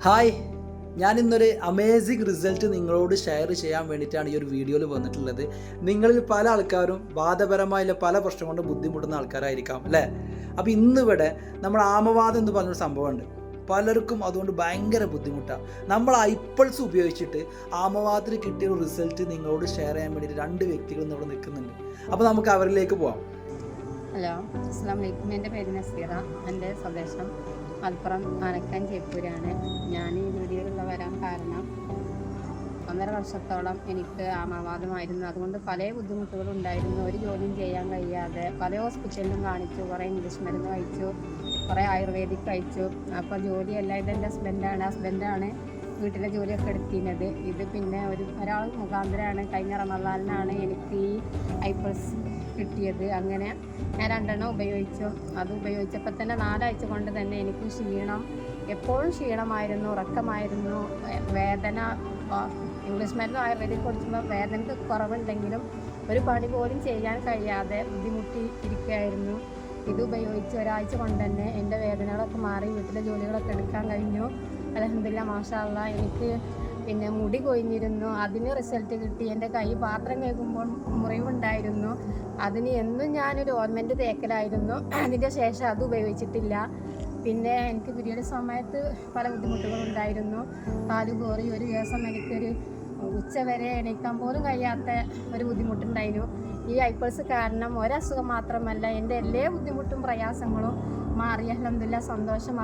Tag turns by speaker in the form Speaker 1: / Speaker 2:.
Speaker 1: Hi, ഞാനിന്നൊരു amazing result നിങ്ങളോട് share ചെയ്യാൻ വേണ്ടിയിട്ടാണ് ഈ ഒരു വീഡിയോയിൽ വന്നിട്ടുള്ളത്. നിങ്ങളിൽ പല ആൾക്കാരും വാദപരമായുള്ള പല പ്രശ്നം കൊണ്ട് ബുദ്ധിമുട്ടുന്ന ആൾക്കാരായിരിക്കാം അല്ലേ? അപ്പോൾ ഇന്നിവിടെ നമ്മൾ ആമവാദം എന്ന് പറഞ്ഞൊരു സംഭവമുണ്ട്. പലർക്കും അതുകൊണ്ട് ഭയങ്കര ബുദ്ധിമുട്ടാണ്. നമ്മൾ ഐപ്പിൾസ് ഉപയോഗിച്ചിട്ട് ആമവാദത്തിന് കിട്ടിയ ഒരു റിസൾട്ട് നിങ്ങളോട് ഷെയർ ചെയ്യാൻ വേണ്ടിയിട്ട് 2 വ്യക്തികൾ ഇവിടെ നിൽക്കുന്നുണ്ട്. അപ്പോൾ നമുക്ക് അവരിലേക്ക് പോവാം.
Speaker 2: ഹലോ, അസ്സാം വലൈക്കും. എൻ്റെ പേര് നസീറ. എൻ്റെ സ്വദേശം മലപ്പുറം ആനക്കാൻ ചേപ്പൂരാണ്. ഞാൻ ഈ വീഡിയോയിലുള്ള വരാൻ കാരണം 1.5 വർഷത്തോളം എനിക്ക് ആമവാദമായിരുന്നു. അതുകൊണ്ട് പല ബുദ്ധിമുട്ടുകളും ഉണ്ടായിരുന്നു. ഒരു ജോലിയും ചെയ്യാൻ കഴിയാതെ പല ഹോസ്പിറ്റലിലും കാണിച്ചു, കുറേ ഇംഗ്ലീഷ് മരുന്ന് കഴിച്ചു, കുറേ ആയുർവേദിക് കഴിച്ചു. അപ്പോൾ ജോലിയെല്ലാം ഇതെൻ്റെ ഹസ്ബൻഡാണ് വീട്ടിലെ ജോലിയൊക്കെ എടുത്തിരുന്നത്. ഇത് പിന്നെ ഒരാൾ മുഖാന്തരമാണ് കഴിഞ്ഞ റമദാനിലാണ് എനിക്ക് ഈ ഐപ്പിൾസ് കിട്ടിയത്. അങ്ങനെ ഞാൻ 2 ഉപയോഗിച്ചു. അത് ഉപയോഗിച്ചപ്പോൾ തന്നെ 4 ആഴ്ച കൊണ്ട് തന്നെ എനിക്ക് ക്ഷീണം, എപ്പോഴും ക്ഷീണമായിരുന്നു, ഉറക്കമായിരുന്നു, വേദന. ഇംഗ്ലീഷ് മരുന്ന് ആയുർവേദിക് കുടിക്കുമ്പോൾ വേദനക്ക് കുറവുണ്ടെങ്കിലും ഒരു പണി പോലും ചെയ്യാൻ കഴിയാതെ ബുദ്ധിമുട്ടി ഇരിക്കുകയായിരുന്നു. ഇത് ഉപയോഗിച്ച് 1 ആഴ്ച കൊണ്ട് തന്നെ എൻ്റെ വേദനകളൊക്കെ മാറി, വീട്ടിലെ ജോലികളൊക്കെ എടുക്കാൻ കഴിഞ്ഞു. അൽഹംദുലില്ലാഹ്, മാഷാ അല്ലാഹ്. എനിക്ക് പിന്നെ മുടി കൊഴിഞ്ഞിരുന്നു, അതിന് റിസൾട്ട് കിട്ടി. എൻ്റെ കൈ പാത്രം കേൾക്കുമ്പോൾ മുറിവുണ്ടായിരുന്നു, അതിന് എന്നും ഞാനൊരു ഓയിൻമെൻറ്റ് തേക്കലായിരുന്നു. അതിൻ്റെ ശേഷം അത് ഉപയോഗിച്ചിട്ടില്ല. പിന്നെ എനിക്ക് പീരിയഡ് സമയത്ത് പല ബുദ്ധിമുട്ടുകളുണ്ടായിരുന്നു. കാല് കോറി ഒരു ദിവസം എനിക്കൊരു ഉച്ചവരെ എണീക്കാൻ പോലും കഴിയാത്ത ഒരു ബുദ്ധിമുട്ടുണ്ടായിരുന്നു. ഈ ഐപ്പിൾസ് കാരണം ഒരസുഖം മാത്രമല്ല, എൻ്റെ എല്ലാ ബുദ്ധിമുട്ടും പ്രയാസങ്ങളും മാറി. അൽഹംദുലില്ലാഹ്, സന്തോഷം.